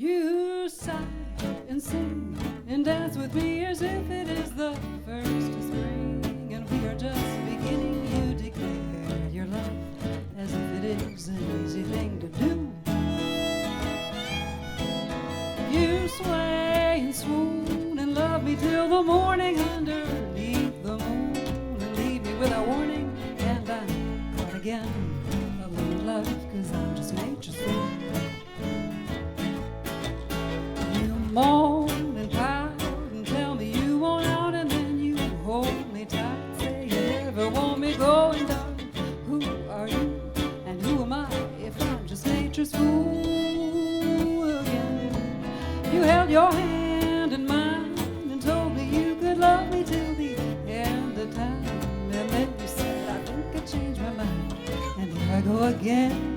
You sigh and sing and dance with me as if it is the first of spring, and we are just beginning. You declare your love as if it is an easy thing to do. You sway and swoon and love me till the morning underneath the moon, and leave me without warning, and I'm caught again, alone in love, 'cause I'm just nature's fool. You moan and pout and tell me you want out, and then you hold me tight, say you never want me going down. Who are you and who am I if I'm just nature's fool again? You held your hand in mine and told me you could love me till the end of time, and then you said I think I changed my mind, and here I go again.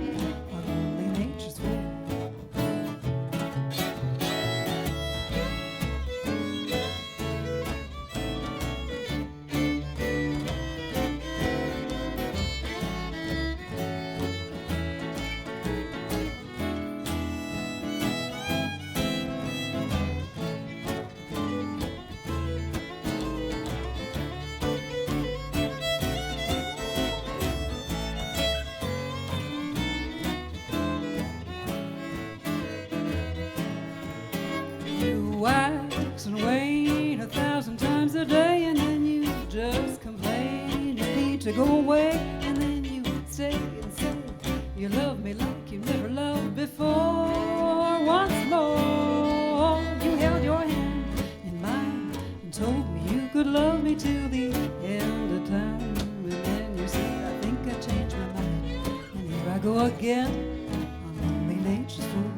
Wax and wane 1,000 times a day, and then you just complain you need to go away, and then you stay and say you love me like you never loved before. Once more you held your hand in mine and told me you could love me till the end of time, and then you said I think I changed my mind, and here I go again. I'm only nature's fool.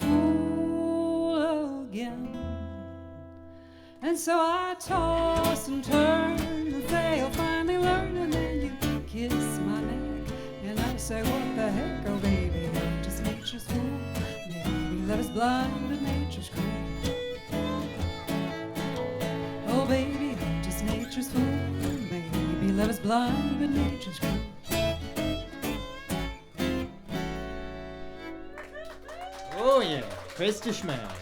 Fool again. And so I toss and turn and say I'll finally learn, and then you kiss my neck and I say what the heck, oh baby, I'm just nature's fool. Maybe love is blind but nature's cruel. Oh baby, I'm just nature's fool. Maybe love is blind but nature's cruel. Oh yeah, Krista Schmeling.